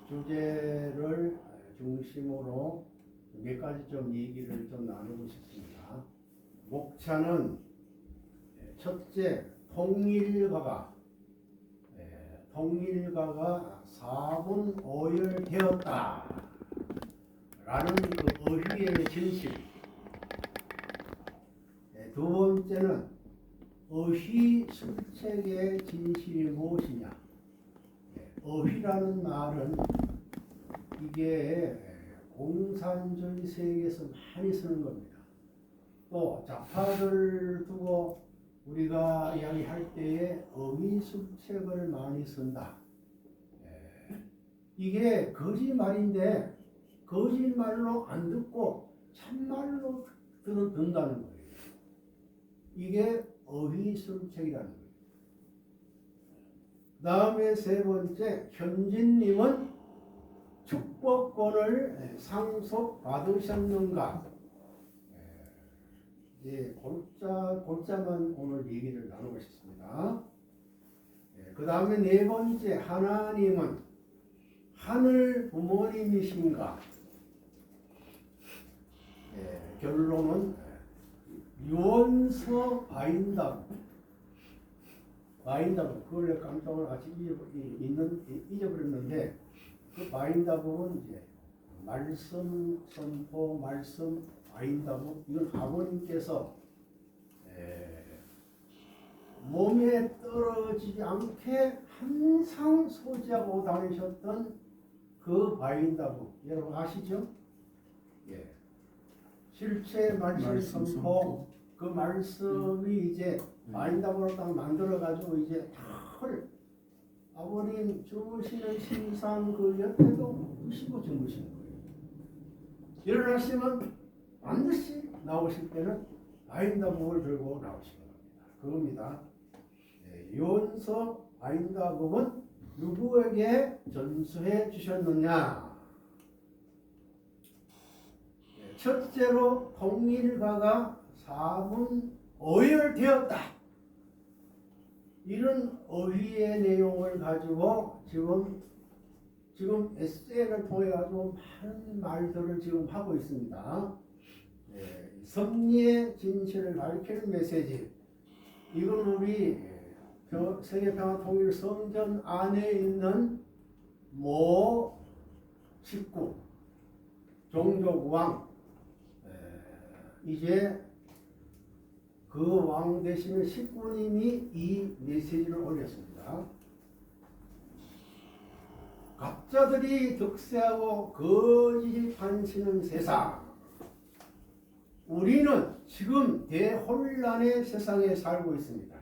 주제를 중심으로 몇 가지 좀 얘기를 좀 나누고 싶습니다. 목차는 첫째, 통일가가 사분오열되었다 라는 그 어휘의 진실. 두 번째는 어휘술책의 진실이 무엇이냐. 어휘라는 말은 이게 공산주의 세계에서 많이 쓰는 겁니다. 또 좌파를 두고 우리가 이야기할 때에 어휘술책을 많이 쓴다. 이게 거짓말인데 거짓말로 안 듣고 참말로 듣는다는 거예요. 이게 어휘술책이라는 거예요. 다음에 세 번째, 현진님은 축복권을 상속받으셨는가? 골자만 오늘 얘기를 나누고 싶습니다. 그 다음에 네 번째, 하나님은 하늘 부모님이신가? 결론은 유언서 바인다고 그걸 깜짝을 아직 잊어버렸는데 그 바인다고는 이제 말씀 선포, 말씀 바인다고 이건 아버님께서 몸에 떨어지지 않게 항상 소지하고 다니셨던 그 바인다고 여러분 아시죠? 실체 말씀 선포 그 말씀이 이제 바인다고로 딱 만들어가지고 이제 탁을 아버님 주무시는 신상 그 옆에도 두시고 주무시는 거예요. 일어나시면 반드시 나오실 때는 바인다국을 들고 나오시는 겁니다. 유언서 바인다국은 누구에게 전수해 주셨느냐? 첫째로 통일가가 사분오열되었다. 이런 어휘의 내용을 가지고 지금 에세이를 통해 가지고 많은 말들을 지금 하고 있습니다. 섭리의 진실을 밝히는 메시지. 이건 우리 세계평화통일 성전 안에 있는 모 식구 종족왕 이제 그 왕 되시는 식구님이 이 메시지를 올렸습니다. 가짜들이 득세하고 거짓이 판치는 세상. 우리는 지금 대혼란의 세상에 살고 있습니다.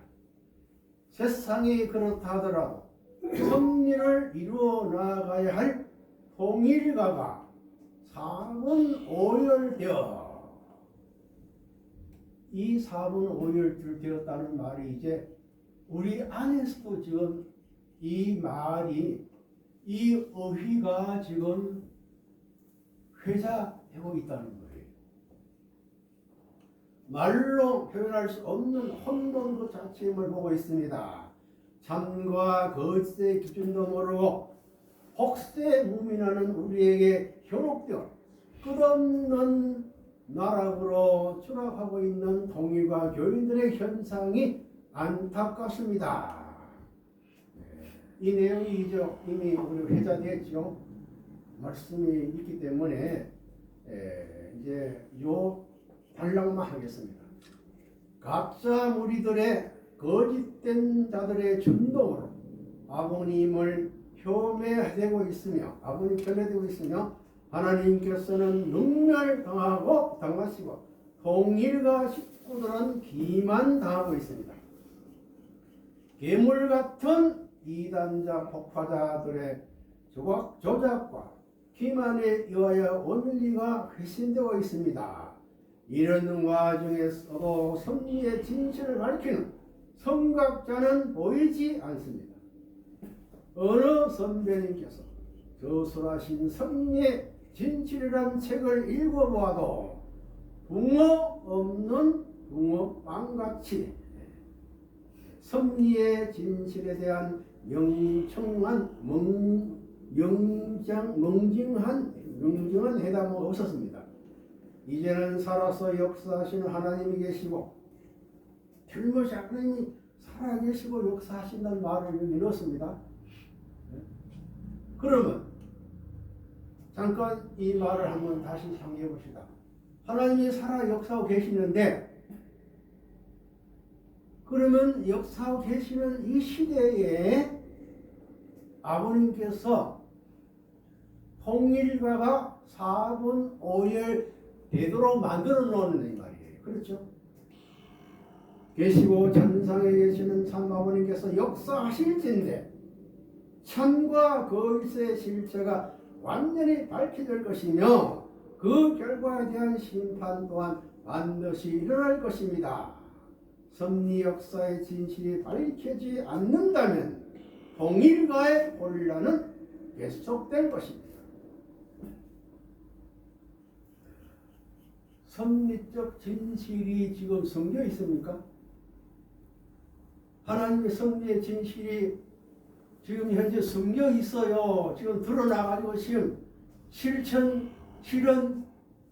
세상이 그렇다 하더라도 섭리를 이루어 나가야 할 통일가가 사분오열되어 이 사분오열되었다는 말이 이제 우리 안에서도 지금 이 말이 이 어휘가 지금 회자되고 있다는 거예요. 말로 표현할 수 없는 혼돈 그 자체임을 보고 있습니다. 참과 거짓의 기준도 모르고 혹세 무민하는 우리에게 현혹되어 끝없는 나락으로 추락하고 있는 동일과 교인들의 현상이 안타깝습니다. 이 내용이 이미 우리 회자됐죠. 말씀이 있기 때문에 이제 요 단락만 하겠습니다. 가짜 무리들의 거짓된 자들의 준동으로 아버님을 폄훼되고 있으며 하나님께서는 능멸당하시고 통일가 식구들은 기만당하고 있습니다. 괴물 같은 이단자 폭파자들의 조작과 기만에 의하여 원리가 훼손되고 있습니다. 이런 와중에서도 섭리의 진실을 밝히는 선각자는 보이지 않습니다. 어느 선배님께서 저술하신 섭리의 진실이란 책을 읽어보아도 붕어 없는 붕어빵같이 섭리의 진실에 대한 명징한 해답은 없었습니다. 이제는 살아서 역사하시는 하나님이 계시고 틀림없이 하나님이 살아계시고 역사하신다는 말을 여기 넣었습니다. 그러면 잠깐 이 말을 한번 다시 상기해 봅시다. 하나님이 살아 역사하고 계시는데 그러면 역사하고 계시는 이 시대에 아버님께서 통일가가 4분 5열 되도록 만들어 놓는 이 말이에요. 그렇죠? 계시고 전상에 계시는 참 아버님께서 역사하실진데 참과 거짓의 실체가 완전히 밝혀질 것이며 그 결과에 대한 심판 또한 반드시 일어날 것입니다. 섭리 역사의 진실이 밝혀지지 않는다면 통일가의 혼란은 계속될 것입니다. 섭리적 진실이 지금 섞여 있습니까? 하나님의 섭리의 진실이 지금 현재 섞여 있어요. 지금 드러나가지고 지금 실현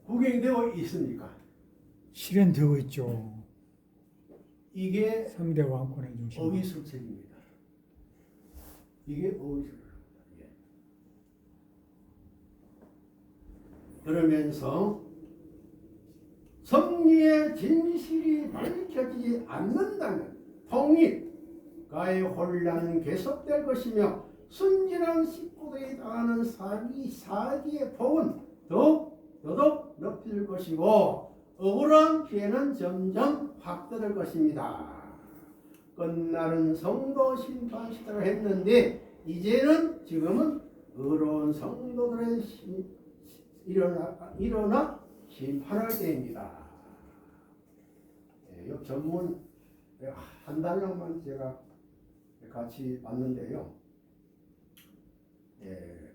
구경되고 있습니까? 실현되고 있죠. 이게 3대 왕권의 중심. 어휘술책입니다. 이게 어휘술책입니다. 그러면서 섭리의 진실이 밝혀지지 않는다면 통일가의 혼란은 계속될 것이며 순진한 식구들이 당하는 사기의 폭은 더더욱 높일 것이고 억울한 피해는 점점 확대될 것입니다. 끝나는 성도 심판 시대를 했는데 이제는 지금은 의로운 성도들의 일어나 심판할 때입니다. 이 전문 한 달령만 제가 같이 봤는데요.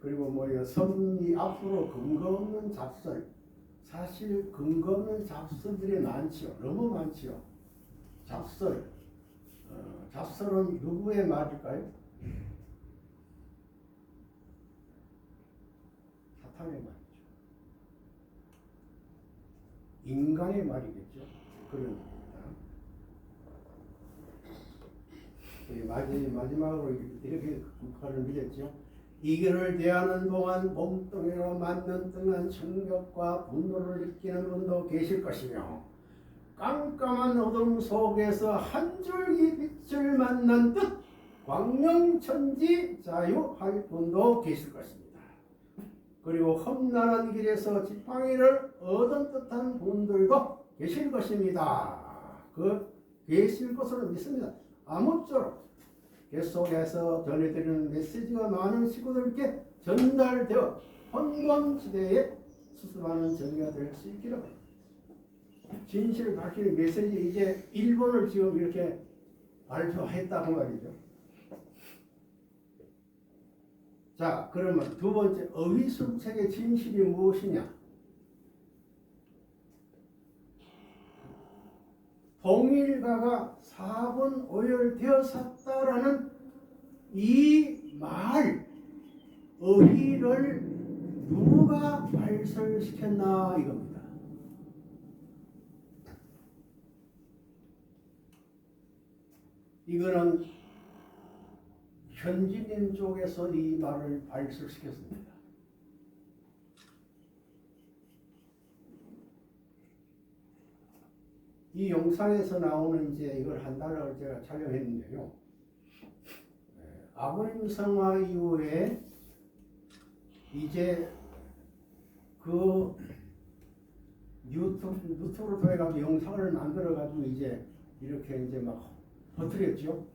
그리고 섭리 앞으로 근거 없는 잡설, 사실 근거 없는 잡설들이 많지요. 너무 많지요. 잡설은 누구의 말일까요? 사탄의 말이죠. 인간의 말이겠죠. 그런 겁니다. 마지막으로 이렇게 국가를 믿었죠. 이견을 대하는 동안 몸뚱이로 맞는 듯한 충격과 분노를 느끼는 분도 계실 것이며 깜깜한 어둠 속에서 한 줄기 빛을 만난 듯 광명천지 자유할 분도 계실 것입니다. 그리고 험난한 길에서 지팡이를 얻은 듯한 분들도 계실 것입니다. 계실 것으로 믿습니다. 아무쪼록 계속해서 전해드리는 메시지가 많은 식구들께 전달되어 혼돈시대에 수습하는 정의가 될 수 있기를 바랍니다. 진실을 밝히는 메시지 이제 1번을 지금 이렇게 발표했다고 말이죠. 자, 그러면 두 번째 어휘술책의 진실이 무엇이냐? 통일가가 4분 5열 되었었다라는 이 말, 어휘를 누가 발설시켰나 이겁니다. 이거는 현지인 쪽에서 이 말을 발설시켰습니다. 이 영상에서 나오는 이제 이걸 한 달을 제가 촬영했는데요. 아버님 성화 이후에 이제 그 유튜브를 통해 가지고 영상을 만들어 가지고 이제 이렇게 이제 막 퍼뜨렸죠.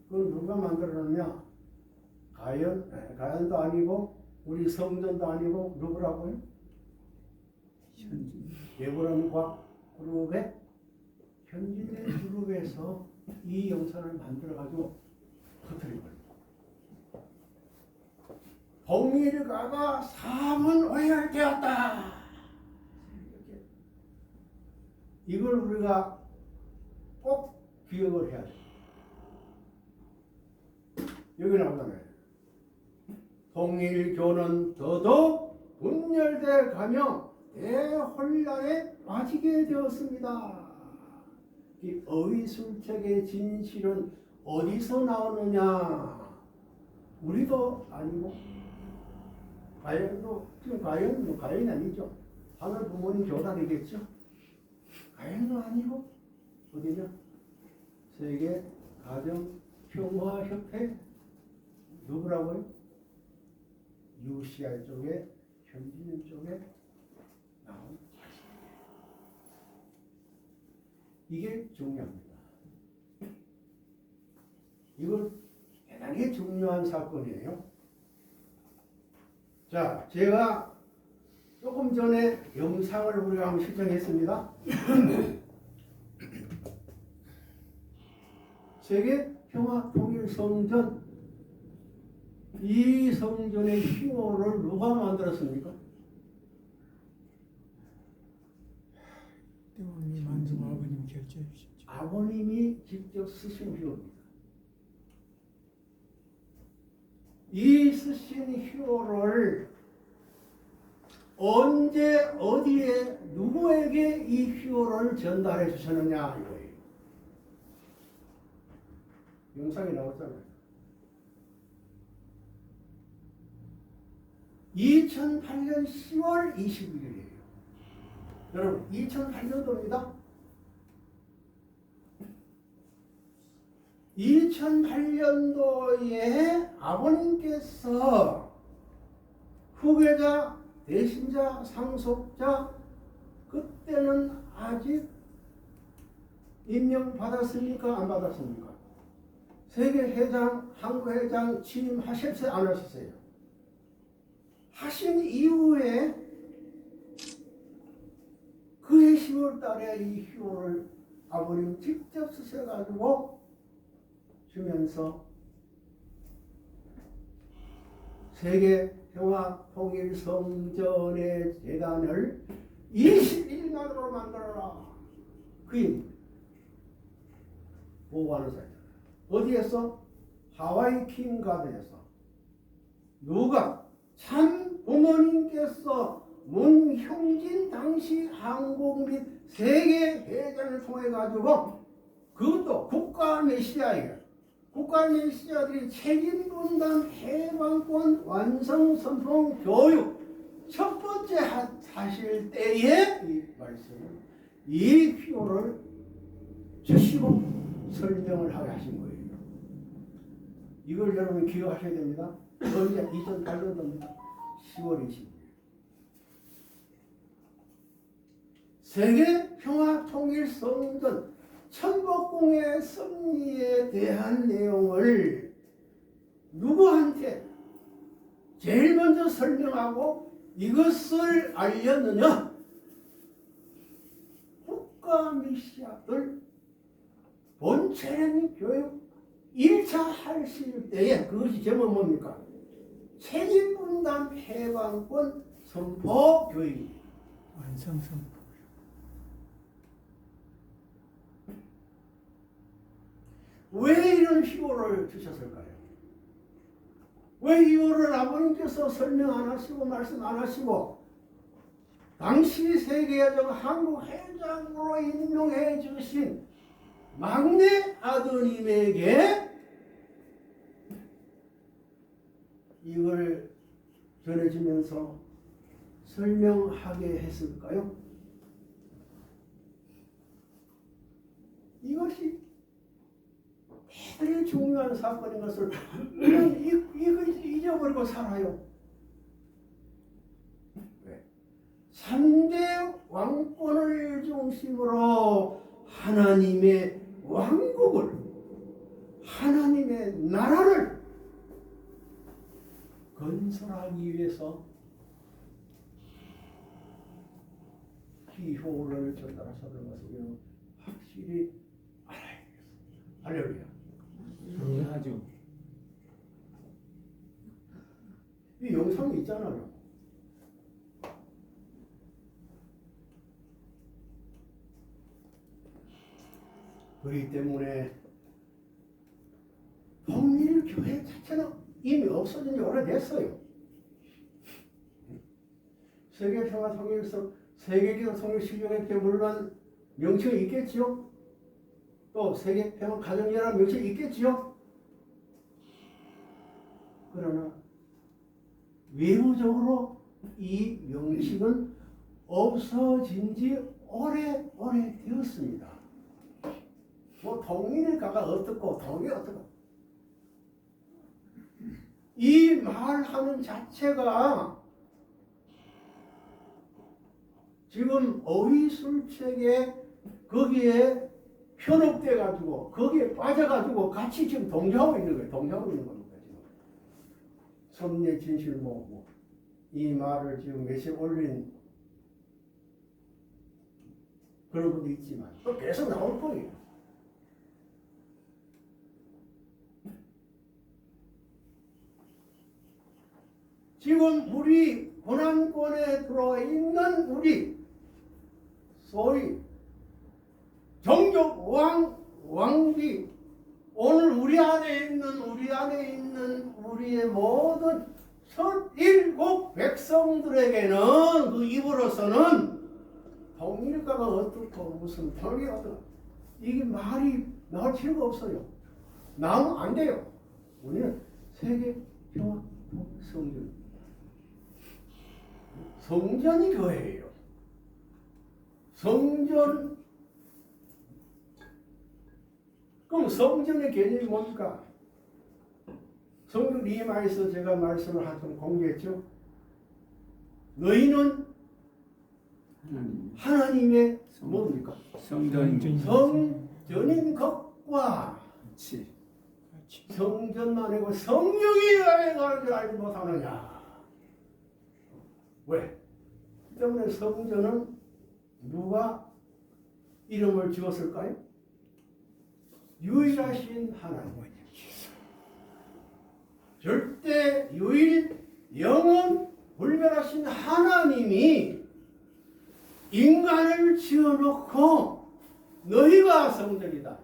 그건 누가 만들었느냐? 가연도 아니고 우리 성전도 아니고 누구라고요? 예보라는 과학 그룹의 현진의 그룹에서 이 영상을 만들어 가지고 터뜨린 거예요. 통일가가 4분 5열 되었다. 이걸 우리가 꼭 기억을 해야 돼요. 여기 나오잖아요. 통일교는 더더욱 분열돼 가며 대혼란에 빠지게 되었습니다. 이 어휘술책의 진실은 어디서 나오느냐? 우리도 아니고 가연도 지금 가연 뭐 가연이 아니죠. 하늘 부모님 교단이겠죠. 가연도 아니고 어디냐? 세계 가정 평화 협회 누구라고요? UCI 쪽에 현지인 쪽에 나온 이게 중요합니다. 이건 대단히 중요한 사건이에요. 자, 제가 조금 전에 영상을 우리가 한번 시청했습니다. 세계 평화 통일 성전, 이 성전의 휘호를 누가 만들었습니까? 때문에 만든 아버님 결정해 주셨죠. 아버님이 직접 쓰신 휘호입니다. 이 쓰신 휘호를 언제 어디에 누구에게 이 휘호를 전달해 주셨느냐 이거예요. 영상이 나왔잖아요. 2008년 10월 21일이에요. 여러분 2008년도입니다. 2008년도에 아버님께서 후계자, 대신자, 상속자 그때는 아직 임명받았습니까? 안 받았습니까? 세계회장, 한국회장 취임하셨어요? 안 하셨어요? 하신 이후에 그해 10월 달에 이 휘호를 아버님 직접 쓰셔가지고 주면서 세계 평화 통일 성전의 재단을 21만으로 만들어라. 그입니다. 보고하는 사람. 어디에서? 하와이 킹가드에서. 누가? 참 부모님께서 문형진 당시 한국 및 세계 회장을 통해 가지고 그것도 국가 메시아예요. 국가 메시아들이 책임 분담 해방권 완성 선포 교육 첫 번째 하실 때에 이 말씀을 이 휘호를 주시고 설명을 하게 하신 거예요. 이걸 여러분 기억하셔야 됩니다. 언제 2008년도입니다. 10월 20일. 세계 평화 통일 성전 천복궁의 승리에 대한 내용을 누구한테 제일 먼저 설명하고 이것을 알렸느냐? 국가 메시아들 본체는 교육 1차 하실 때에 그것이 제목 뭡니까? 책임분담 해방권 선포 교육입니다. 완성 선포. 왜 이런 휘호를 주셨을까요? 왜 이거를 아버님께서 설명 안 하시고 말씀 안 하시고 당시 세계회장 한국 회장으로 임명해 주신 막내 아드님에게 이걸 전해주면서 설명하게 했을까요? 이것이 대단히 중요한 사건인 것을 그냥 이걸 잊어버리고 살아요. 왜? 3대 왕권을 중심으로 하나님의 왕국을, 하나님의 나라를 건설하기 위해서 기호를 전달하셨는 것을 확실히 알아야겠습니다. 할렐루야. 하죠. 이 영상이 있잖아요. 그렇기 때문에 통일교회 자체는 이미 없어진 지 오래됐어요. 세계평화통일성, 세계기독통일실력회 물론 명칭이 있겠지요. 또 세계평화가정연합 명칭이 있겠지요. 그러나 외부적으로 이 명칭은 없어진 지 오래 되었습니다. 뭐 통일가가 어떻고 통일 어떻고 이 말하는 자체가 지금 어휘술책에 거기에 현혹돼 가지고 거기에 빠져 가지고 같이 지금 동조하고 있는 거예요. 동조하고 있는 겁니다. 지금 섭리의 진실 모으고 이 말을 지금 몇십 올린 그런 것도 있지만 또 계속 나올 거예요. 지금 우리 고난권에 들어와 있는 우리 소위 종족 왕비 오늘 우리 안에 있는 우리의 모든 17 백성들에게는 그 입으로서는 통일가가 어떻고 무슨 통일이 어떻고 이게 말이 나올 필요가 없어요. 나오면 안 돼요. 우리는 세계 평화 성전이 교회예요. 성전. 그럼 성전의 개념이 뭡니까? 성경 리마에서 제가 말씀을 한번 공개했죠. 너희는 하나님의 뭡니까? 성전인 것과 성전만 아니고 성령이 가는 줄 알지 못하느냐? 왜? 때문에 성전은 누가 이름을 지었을까요? 유일하신 하나님. 절대 유일 영원 불멸하신 하나님이 인간을 지어놓고 너희가 성전이다.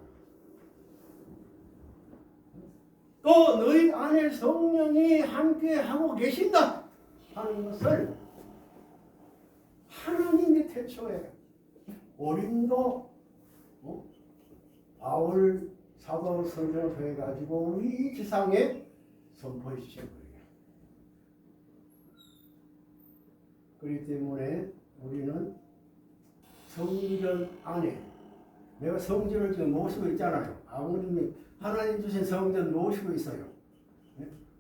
또 너희 안에 성령이 함께하고 계신다 하는 것을 하나님이 태초에 고린도 바울 사도 선전을 해가지고 이 지상에 선포해 주신 거예요. 그렇기 때문에 우리는 성전 안에 내가 성전을 지금 모시고 있잖아요. 아버님이 하나님 주신 성전 모시고 있어요.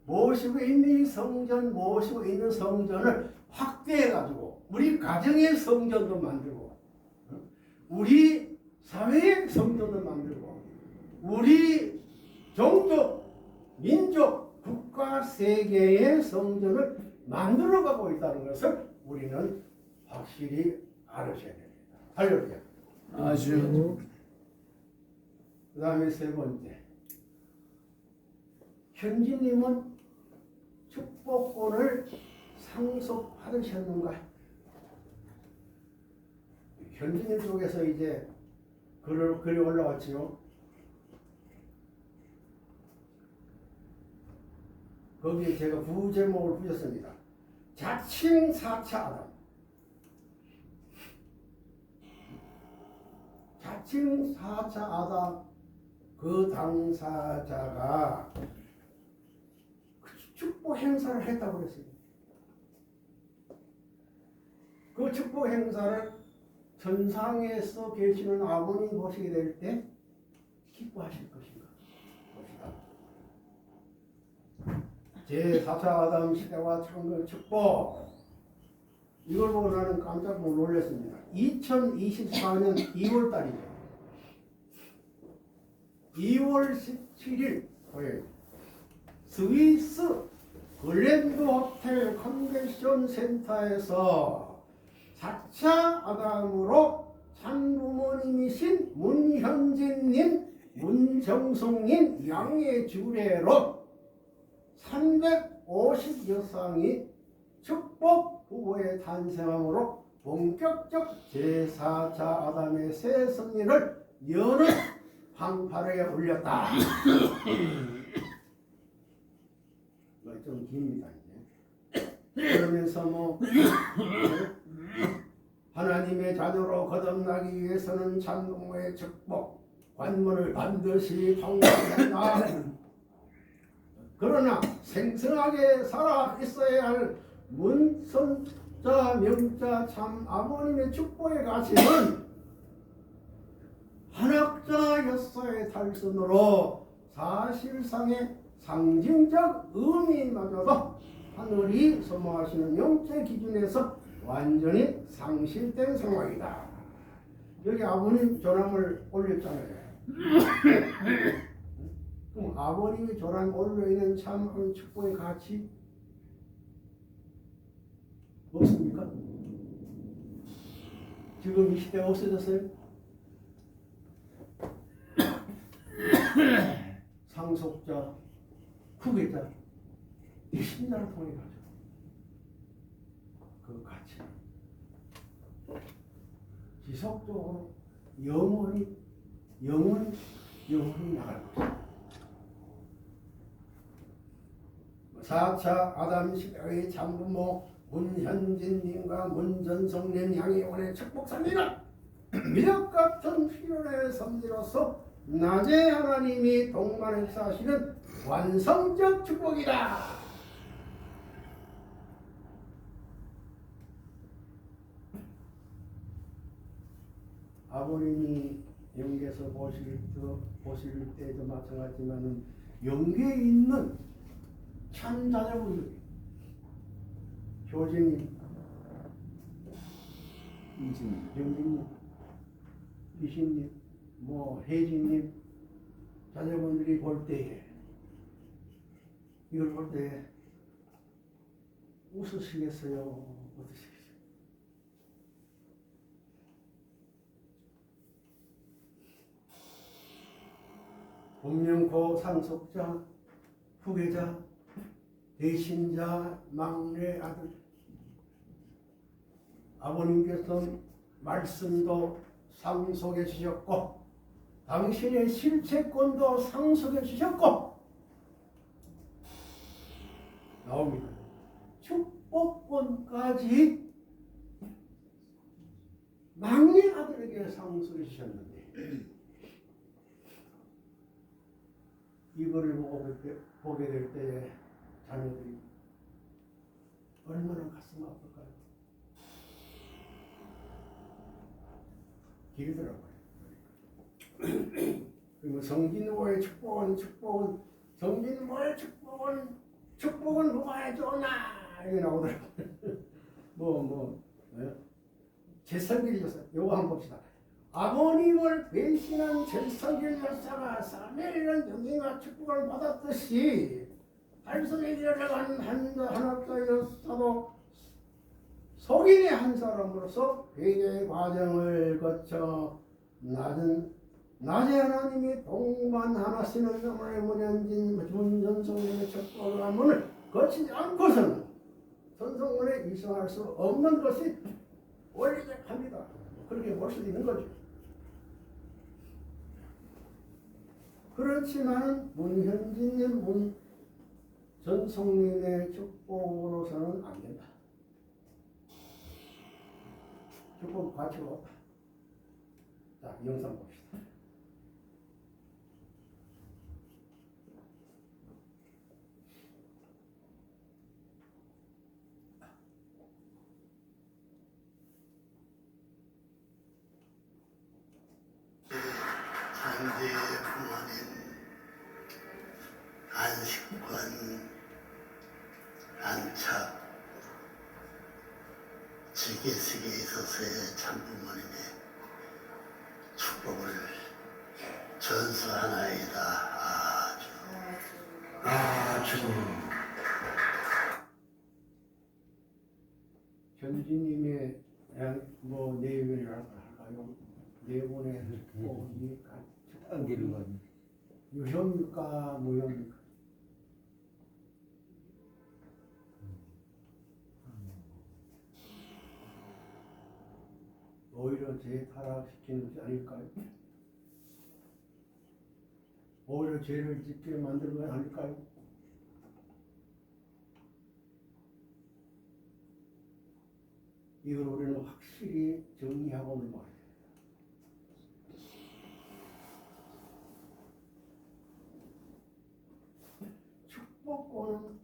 모시고 있는 성전, 모시고 있는 성전을 확대해가지고 우리 가정의 성전도 만들고 우리 사회의 성전도 만들고 우리 종족, 민족, 국가, 세계의 성전을 만들어가고 있다는 것을 우리는 확실히 알으셔야 됩니다. 할렐루야. 아주. 그 다음에 세 번째. 현지님은 축복권을 상속받으셨는가? 현지님 쪽에서 이제 글이 올라왔지요. 거기에 제가 부제목을 붙였습니다. 자칭 4차 아담. 자칭 4차 아담 그 당사자가 축복 행사를 했다고 그랬어요. 그 축복 행사를 천상에서 계시는 아버님 보시게 될 때 기뻐하실 것인가? 제4차 아담 시대와 창조 축복 이걸 보고 나는 깜짝 놀랐습니다. 2024년 2월 달이죠. 2월 17일 토요일 스위스 글랜드 호텔 컨벤션 센터에서 4차 아담으로 참부모님이신 문현진님, 문정숙님 양의 주례로 350여상이 축복 후보에 탄생함으로 본격적 제4차 아담의 새 승리를 여는 황파르에 올렸다. 좀 깁니다 이제. 그러면서 뭐 하나님의 자녀로 거듭나기 위해서는 참부모의 축복 관문을 반드시 통과한다. 그러나 생생하게 살아 있어야 할 문선자 명자 참 아버님의 축복의 가치는 한학자였어의 탈선으로 사실상의 상징적 의미마저도 하늘이 소모하시는 영체 기준에서 완전히 상실된 상황이다. 여기 아버님 조랑을 올렸잖아요. 그럼 아버님이 조랑 올려있는 참 축복의 가치 없습니까? 지금 이 시대가 없어졌어요? 상속자, 후계자, 이 신자를 통해 가지고 그 가치 지속적으로 영원히 나갈 것입니다. 4차 아담 시대의 참부모 문현진님과 문전성님 양의원의 축복선이는 미력 같은 필연의 섭리로서 낮에 하나님이 동반해서 하시는 완성적 축복이다. 아버님이 영계에서 보실 때도 마찬가지지만 영계에 있는 참 자녀분들 효진님, 영진님, 이신님, 뭐 혜진님 자녀분들이 볼 때에 이걸 볼 때 웃으시겠어요? 어떠시겠어요? 본명고 상속자, 후계자, 대신자, 막내 아들 아버님께서는 말씀도 상속해 주셨고 당신의 실체권도 상속해 주셨고 나옵니다. 축복권까지 막내 아들에게 상속해 주셨는데 이거를 보게 될 때에 자녀들이 얼마나 가슴 아플까요? 길더라고요. 그리고 성진호의 축복은 성진호의 축복은 누가 해줬나 이게 나오더라고요. 제성길 여사 요거 한번 봅시다. 아버님을 배신한 제성길 여사가 사멜이라는 영예와 축복을 받았듯이 달성에 내려간 한학자 여사도 속인의 한 사람으로서 회개의 과정을 거쳐 낮에 하나님이 동반하시는 영혼의 문현진 문전성령의 축복을 한문을 거치지 않고서는 전성문에 이성할 수 없는 것이 원리적합니다. 그렇게 볼 수 있는 거죠. 그렇지만 문현진님, 문전성님의 축복으로서는 안 된다. 축복 가치가 없다. 자, 영상 봅시다. 장제의 부모님 안식관 안착 지게식에 있어서의 참부모님의 축복을 전수하나이다. 아주 현진님의 내용이랄까요? 내분의 축복이 유효입니까? 무효입니까? 오히려 재타락시키는 것이 아닐까요? 오히려 죄를 짓게 만드는 건 아닐까요? 이걸 우리는 확실히 정리하고 넘어가야 돼요. 축복권은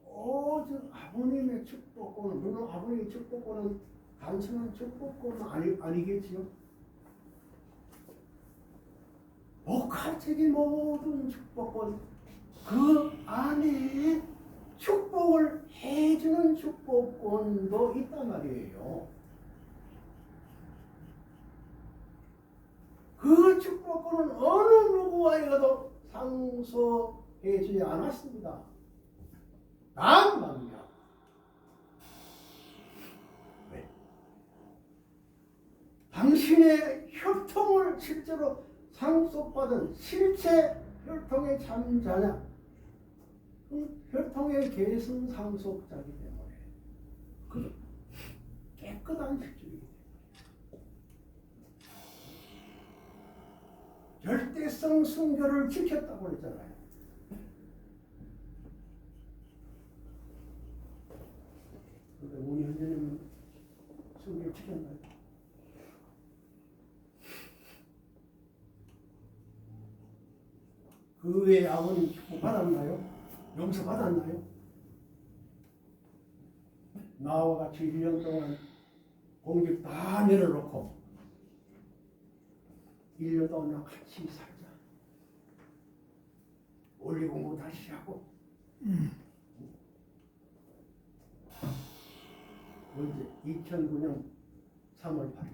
오직 아버님의 축복권은, 물론 아버님의 축복권은 단순한 축복권은 아니겠지요. 복합적인 모든 축복권, 그 안에 축복을 해주는 축복권도 있단 말이에요. 그 축복권은 어느 누구와에게도 상소해주지 않았습니다. 다만요. 왜? 당신의 혈통을 실제로 상속받은 실체 혈통의 참자냐, 혈통의 계승 상속자이기 때문에 그 깨끗한 실질이기 때문에 절대성 순결을 지켰다고 했잖아요. 근데 우리 현재는 순결 지켰나요? 그 외에 아버님 축복 받았나요? 용서 받았나요? 나와 같이 1년 동안 공직 다 내려놓고 1년 동안 같이 살자. 원리 공부 다시 하고. 언제? 2009년 3월 8일.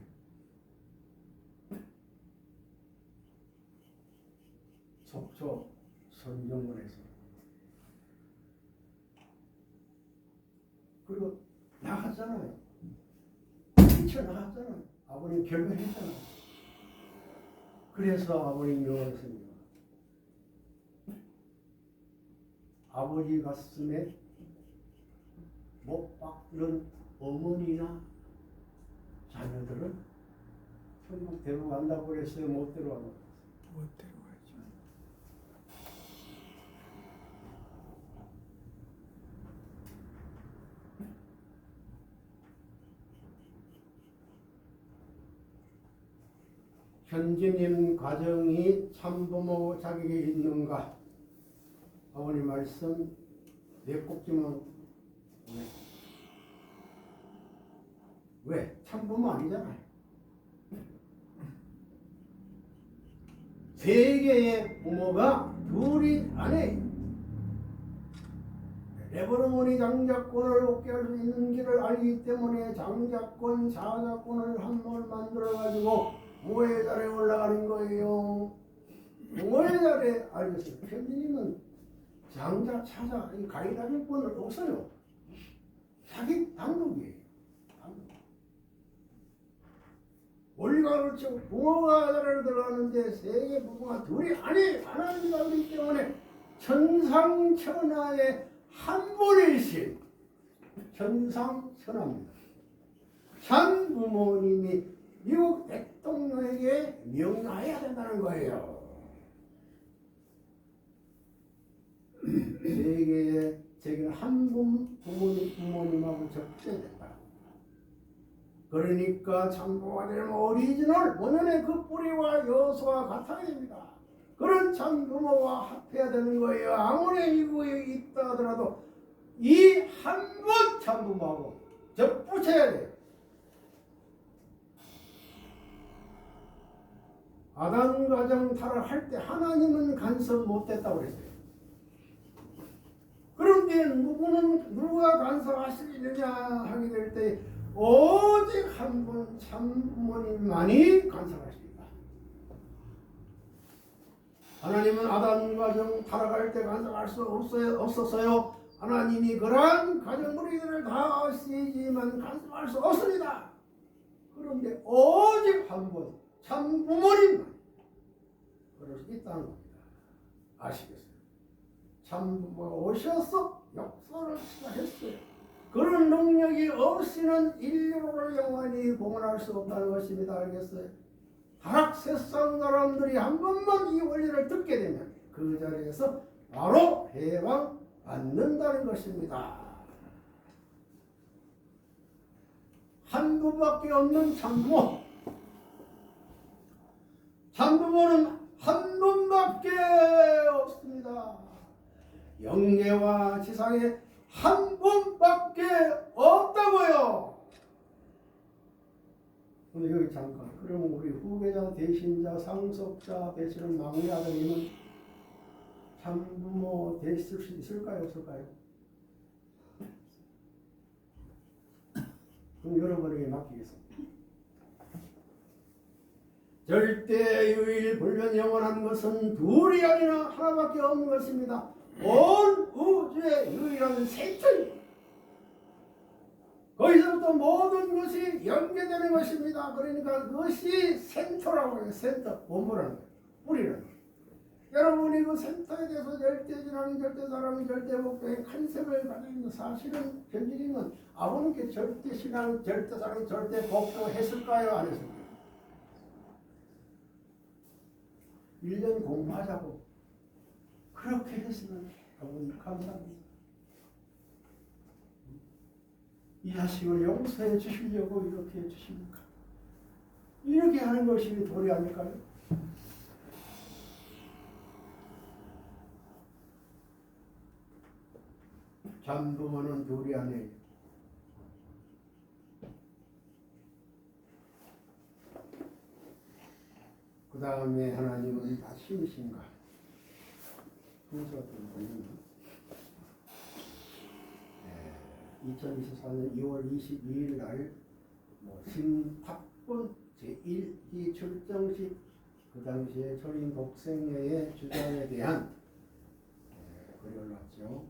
속초 선정원에서. 그리고 나갔잖아요. 뛰쳐나갔잖아요. 아버님 결별했잖아요. 그래서 아버님 명하셨습니다. 아버지 가슴에 못 박는 어머니나 자녀들은 천국 데려간다고 그랬어요? 못 데려간다고 그랬어요? 못 데려가죠. 현재님 가정이 참부모 자격이 있는가? 아버님 말씀 내 꼭지만 왜? 참부모 아니잖아요. 세계의 부모가 둘이 아니에요. 레버너머니 장자권을 얻게 할 수 있는 길을 알기 때문에 장자권, 사자권을 한 번을 만들어가지고 부모의 자리에 올라가는 거예요. 부모의 자리에 알겠어요. 편지님은 장자, 차자, 가이다리권을 없어요. 자기 단독이에요. 원리가 그렇죠. 부모가 자리를 들어가는데 세계 부모가 둘이 아니 하나님과 그렇기 때문에 천상천하의 한 분이신 천상천하입니다. 참 부모님이 미국 대통령에게 명하여야 된다는 거예요. 세계에 제게 한 분 부모님하고 적대된다. 그러니까 참부모가 되는 오리지널 본연의 그 뿌리와 요소와 같아야 됩니다. 그런 참부모와 합해야 되는 거예요. 아무리 미국에 있다 하더라도 이 한 분 참부모하고 접붙여야 돼요. 아담 가정 타락할 때 하나님은 간섭 못했다고 그랬어요. 그런데 누가 간섭하시느냐 하게 될 때 오직 한 분 참부모님만이 간섭하십니다. 하나님은 아담 가정 타락할 때 간섭할 수 없었어요. 하나님이 그러한 가정 무리들을 다 아시지만 간섭할 수 없습니다. 그런데 오직 한 분 참부모님만 그럴 수 있다는 겁니다. 아시겠어요? 참부모가 오셔서 역사를 시작했어요. 그런 능력이 없이는 인류를 영원히 봉헌할 수 없다는 것입니다. 알겠어요? 타락 세상 사람들이 한 번만 이 원리를 듣게 되면 그 자리에서 바로 해방 받는다는 것입니다. 한 분밖에 없는 참부모. 참부모는 한 분밖에 없습니다. 영계와 지상에 한 분밖에 없다고요. 근데 여기 잠깐, 그러면 우리 후계자, 대신자, 상속자 되시는 막내 아들님은 참부모 되실 수 있을까요, 없을까요? 그럼 여러분에게 맡기겠습니다. 절대 유일 불변 영원한 것은 둘이 아니라 하나밖에 없는 것입니다. 온 우주의 유일한 생천. 거기서부터 모든 것이 연계되는 것입니다. 그러니까 그것이 센터라고 해요. 센터, 원본이라는 거예요. 뿌리라는 거예요. 여러분이 그 센터에 대해서 절대진앙이, 절대사랑이, 절대복종의 컨셉을 가지고 있는 사실은 현실인 건 아버님께 절대신앙, 절대사랑, 절대복종 했을까요? 안 했을까요? 1년 공부하자고 그렇게 했으면 아버님 감사합니다. 이 자식을 용서해 주시려고 이렇게 해주십니까? 이렇게 하는 것이 도리 아닐까요? 참부모는 도리 아니에요. 그 다음에 하나님은 다 신이신가? 순서가 좀 보이나? 2024년 2월 22일 날 신탁본 제1기 출정식 그 당시에 철인 독생녀의 주장에 대한 글이 올라왔죠.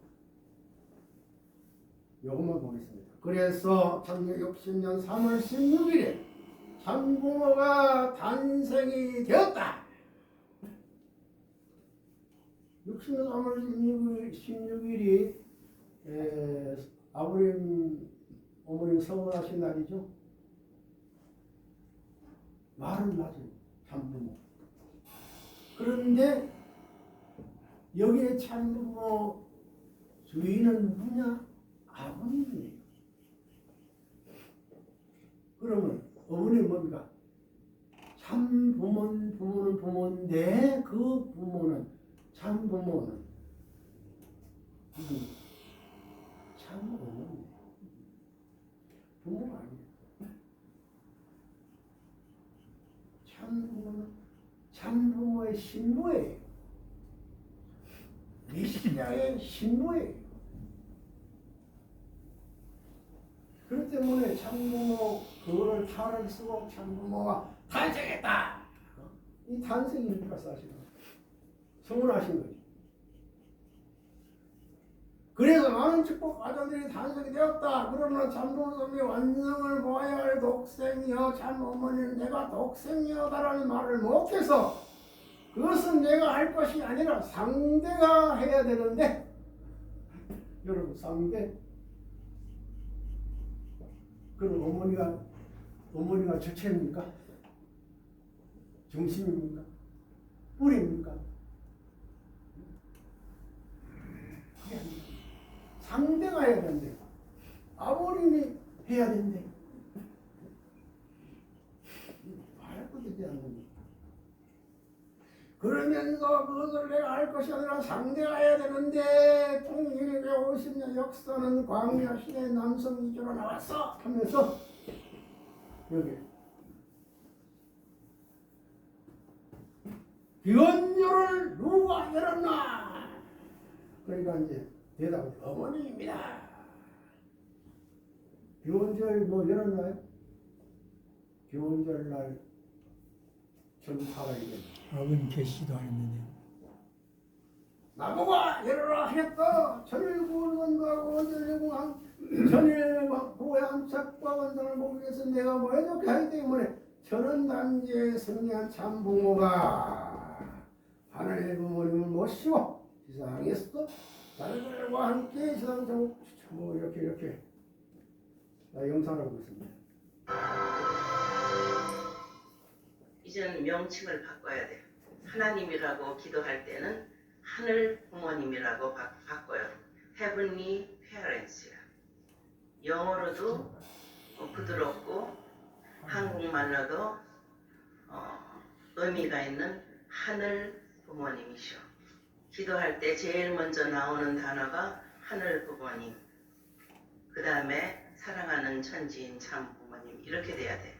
요것만 보겠습니다. 그래서 1660년 3월 16일에 참부모가 탄생이 되었다. 60년 3월 16일이 아버님, 어머님 서원하신 날이죠. 말은 맞아요. 참부모. 그런데 여기에 참부모 주인은 누구냐? 아버님이에요. 그러면 어머니는 뭡니까? 참부모는 부모인데 그 부모는 참부모는 참부모는 부모가 아니에요. 참부모는 참부모의 신부예요. 메시아의 신부예요. 그렇기 때문에 참부모 그거를 탈을 쓰고 참부모가 탄생했다. 이 탄생입니까 사실은? 성원하신 거지. 그래서 많은 축복 아들들이 탄생이 되었다. 그러나 참부모님이 완성을 보아야 할 독생이여 참 어머니는 내가 독생이여다라는 말을 못해서 그것은 내가 할 것이 아니라 상대가 해야 되는데 여러분 상대 그럼 어머니가 주체입니까? 중심입니까? 뿌리입니까? 그게 아닙니다. 상대가 해야 된대. 아버님이 해야 된대. 말할 것도 되지 않는 그러면서 그것을 내가 할 것이 아니라 상대가 해야 되는데 통일의 50년 역사는 광야 시대 남성 위주로 나왔어 하면서 여기 기원절을 누가 열었나? 그러니까 이제 대답은 어머니입니다. 기원절 열었나요? 기원절 날 전파가 이랬나? 아버님 계시도 않았는데. 나보고 열어라 하겠다. 전일구원하고 전일구의 안착과 원장을 보기 위해서 내가 뭐 이렇게 하기 때문에 저는 단지에 승리한 참부모가 하늘의 부모님을 모시고 지상에서도 자녀들과 함께 지상정 이렇게 영상을 하고 있습니다. 이제는 명칭을 바꿔야 돼요. 하나님이라고 기도할 때는 하늘 부모님이라고 바꿔요. Heavenly Parents야. 영어로도 부드럽고 한국말로도 의미가 있는 하늘 부모님이셔. 기도할 때 제일 먼저 나오는 단어가 하늘 부모님, 그 다음에 사랑하는 천지인 참 부모님, 이렇게 돼야 돼.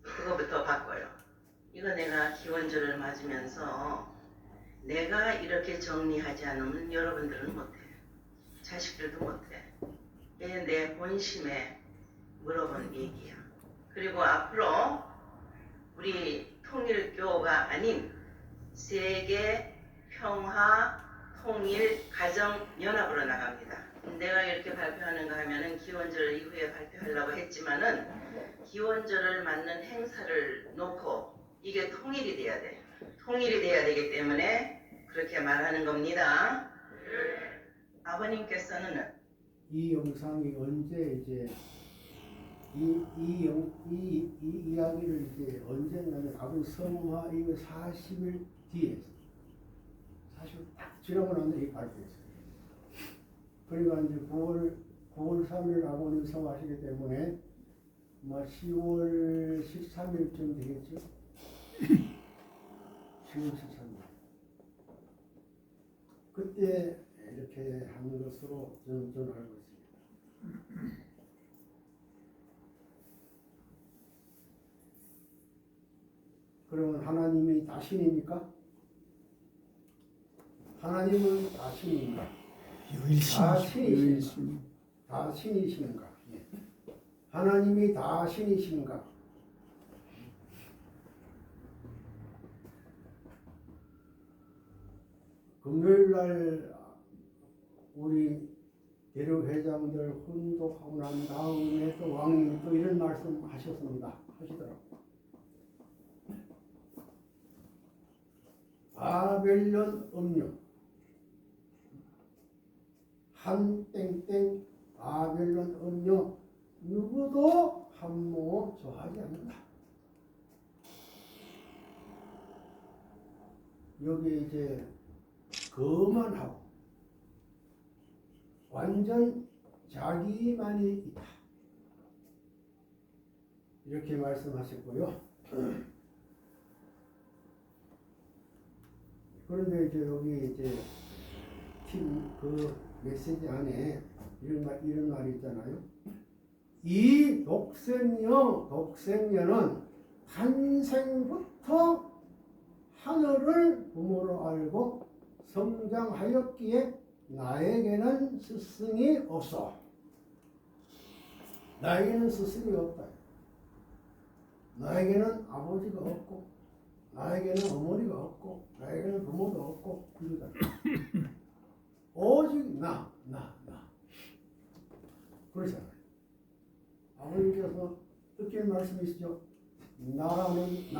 그거부터 바꿔요. 이거 내가 기원절을 맞으면서 내가 이렇게 정리하지 않으면 여러분들은 못해. 자식들도 못해. 이게 내 본심에 물어본 얘기야. 그리고 앞으로 우리 통일교가 아닌 세계 평화 통일 가정 연합으로 나갑니다. 내가 이렇게 발표하는가 하면은 기원절 이후에 발표하려고 했지만은 기원절을 맞는 행사를 놓고 이게 통일이 돼야 돼. 통일이 돼야 되기 때문에 그렇게 말하는 겁니다. 아버님께서는 이 영상이 언제 이제 이 이야기를 이제 언젠가는 아버지 성화 이후 40일 뒤에 40일 딱 지나고 난 뒤에 발표했어요. 그러니까 이제 9월 3일 아버님 성화하시기 때문에 뭐 10월 13일쯤 되겠죠. 10월 13일. 그때 이렇게 하는 것으로 저는 알고 있습니다. 그러면 하나님이 다 신입니까? 하나님은 다 신입니까? 다 신이신가? 다 신이신가? 예. 하나님이 다 신이신가? 금요일날 우리 대륙회장들 훈독하고 난 다음에 또 왕님이 또 이런 말씀 하시더라고요. 바벨론 음료 한 땡땡 바벨론 음료 누구도 한모 좋아하지 않는다. 여기 이제 거만하고 완전 자기만이 있다. 이렇게 말씀하셨고요. 그런데 이제 여기 이제 그 메시지 안에 이런 말이 있잖아요. 이 독생녀는 탄생부터 하늘을 부모로 알고 성장하였기에 나에게는 스승이 없어. 나에게는 스승이 없다. 나에게는 아버지가 없고 나에게는 어머니가 없고 나에게는 부모도 없고 그러다. 오직 나. 그러잖아요. 아버님께서 듣길 말씀이시죠. 나라는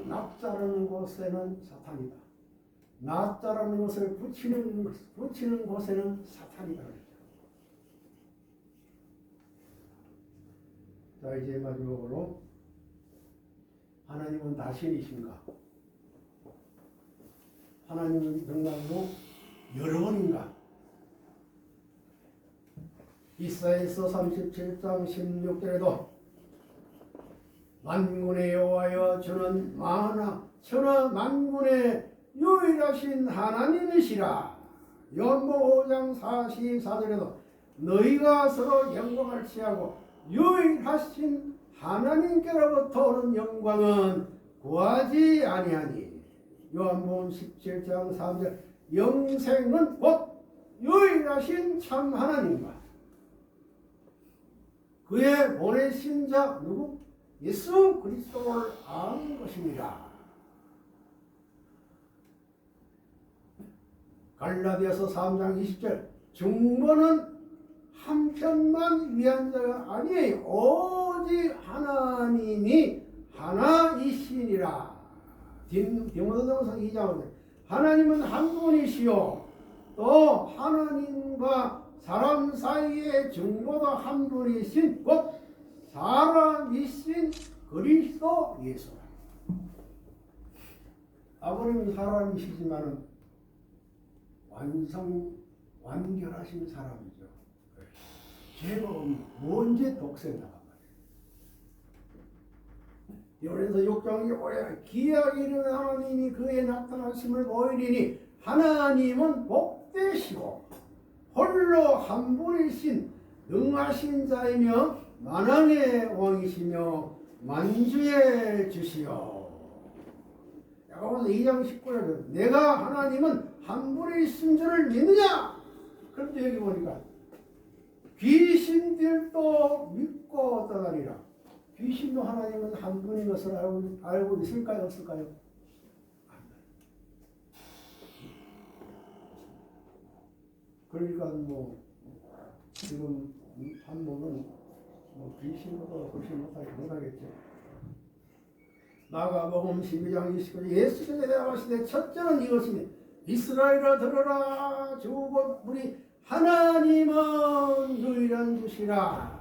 납자라는 곳에는 사탄이다. 납자라는 것을 붙이는 곳에는 사탄이다. 자, 이제 마지막으로 하나님은 다 신이신가? 하나님은 정말로 여러 번인가? 이사야서 37장 16절에도 만군의 여호와여 주는 천하 만군의 유일하신 하나님이시라. 요한복음 5장 44절에도 너희가 서로 영광을 취하고 유일하신 하나님께로부터 오는 영광은 구하지 아니하니. 요한복음 17장 3절 영생은 곧 유일하신 참 하나님과 그의 보내신 자 누구? 예수 그리스도를 아는 것입니다. 갈라디아서 3장 20절 중보는 한편만 위한 자가 아니에요. 오직 하나님이 하나이시니라. 디모데전서 2장 하나님은 한 분이시요 또 하나님과 사람 사이의 중보도 한 분이신 곧 사람이신 그리스도 예수. 아버님은 사람이시지만 완결하신 사람이죠. 죄가 없는 먼저 독생자가 말이에요. 요래서 6장 5에 기하게 이르는 하나님이 그의 나타나심을 보이리니 하나님은 복되시고 홀로 한 분이신 능하신 자이며 만왕의 왕이시며 만주의 주시여. 야고보서 2장 19절에 내가 하나님은 한 분이신 줄을 믿느냐? 그런데 여기 보니까 귀신들도 믿고 떠나리라. 귀신도 하나님은 한 분인 것을 알고 있을까요? 없을까요? 그러니까 뭐 지금 한 몸은 뭐 귀신보다 훨씬 못하겠죠. 마가복음 12장 29절 예수께서 대답하시되 첫째는 이것이니 이스라엘아 들으라 주 곧 우리 하나님은 유일한 주시라.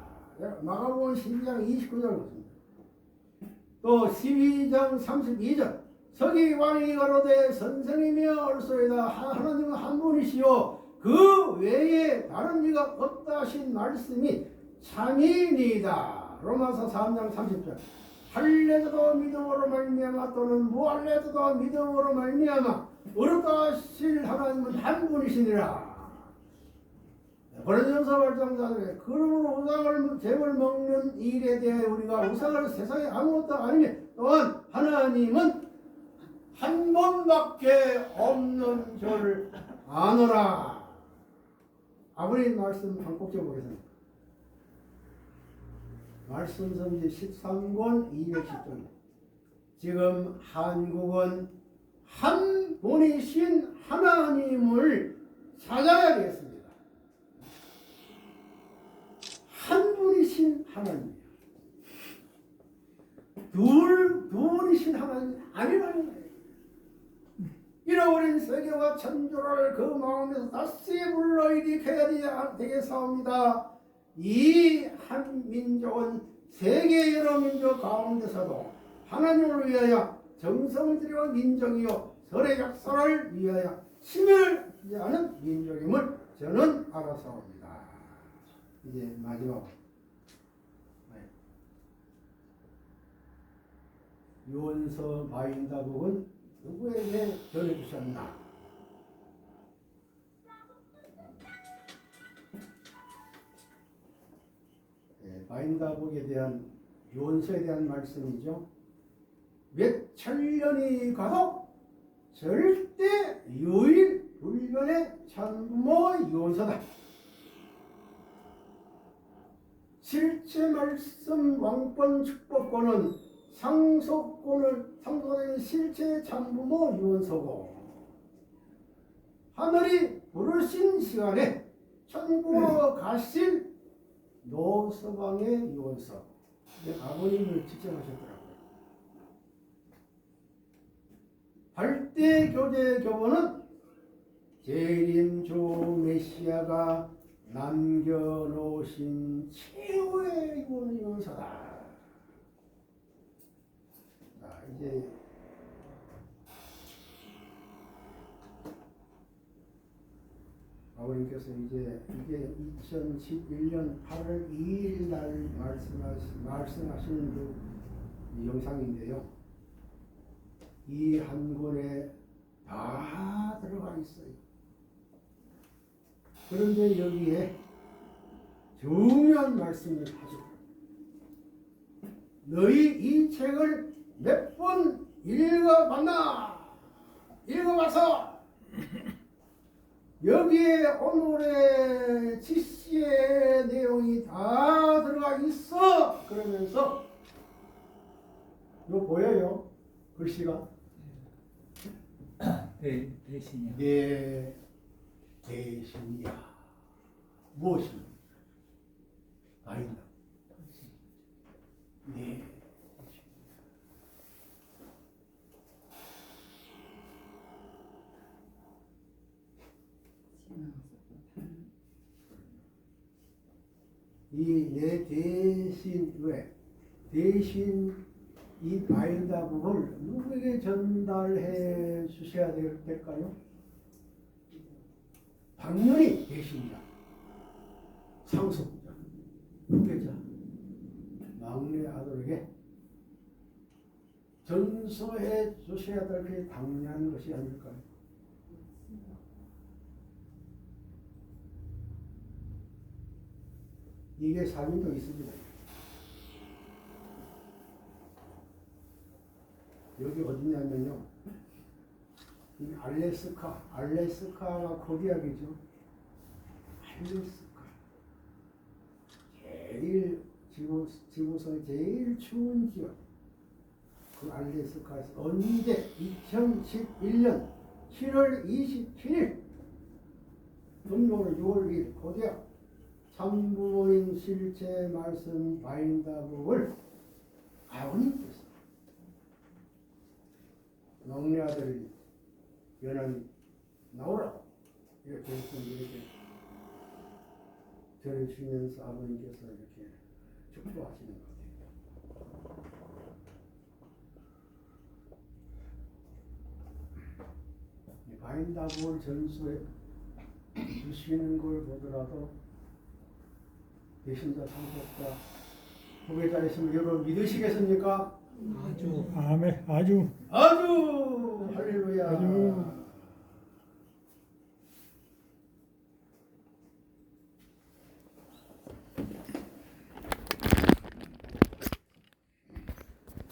마가복음 12장 29절 또 12장 32절 서기 왕이 가로되 선생님이여 얼소이다 하나님은 한 분이시요 그 외에 다른 이가 없다 하신 말씀이 참이니이다. 로마서 3장 30절 할례자도 믿음으로 말미암아 또는 무할례자도 믿음으로 말미암아 어렵다 하실 하나님은 한 분이시니라. 고린도전서 8장 4절에 그러므로 우상을 제물 먹는 일에 대하여 우리가 우상을 세상에 아무것도 아니며 또한 하나님은 한 분밖에 없는 줄 아노라. 아버님 말씀 한 꼭 적어보겠습니다. 말씀선지 13권 210쪽. 지금 한국은 한 분이신 하나님을 찾아야 되겠습니다. 한 분이신 하나님. 두 분이신 하나님 아니라는 거예요. 잃어버린 세계와 천주를 그 마음에서 다시 불러일으켜야 되겠사옵니다. 이 한 민족은 세계 여러 민족 가운데서도 하나님을 위하여 정성을 들여 민족이요 설의 역사를 위하여 힘을 기하는 민족임을 저는 알아사옵니다. 이제 마지막 요원서 바인다복은 누구에게 전해주셨나? 바인다복에 대한 요원서에 대한 말씀이죠. 몇 천년이 가도 절대 유일 불변의 참부모 요원서다. 실체 말씀 왕권 축복권은 상속된 실체 참부모 유언서고 하늘이 부르신 시간에 천국으로 가실 노서방의 유언서. 아버님을 직접 하셨더라고요. 발대교제 교본은 재림 주 메시아가 남겨놓으신 최후의 유언서다. 자, 이제 아버님께서 이게 2011년 8월 2일 날 말씀하시는 그 영상인데요. 이 한 권에 다 들어가 있어요. 그런데 여기에 중요한 말씀을 하죠. 너희 이 책을 몇 번 읽어봤나? 읽어봐서 여기에 오늘의 지시의 내용이 다 들어가 있어. 그러면서 이거 보여요? 글씨가? 대신이요. 네, 대신이야. 무엇입니까? 아니다. 네. 이 내 대신 왜? 대신 이 바인다복을 누구에게 전달해 주셔야 될까요? 당연히 대신이다. 상속자, 후계자, 막내 아들에게 전수해 주셔야 될 게 당연한 것이 아닐까요? 이게 사진도 있습니다. 여기 어디냐면요. 이 알래스카가 코리아이죠. 알래스카. 제일 지구상에 제일 추운 지역. 그 알래스카에서 언제 2011년 7월 27일 금요일 6월 2일 고대학 참부모님 실제 말씀 바인다북을 아버님께서 막내 아들이 연한 나오라고 이렇게 들으시면서 아버님께서 이렇게 축복하시는 것 같아요. 바인다북을 전수해 주시는 걸 보더라도 배신자 상속자 후계자 있으면 여러분 믿으시겠습니까? 아멘. 아주 아주 할렐루야. 아주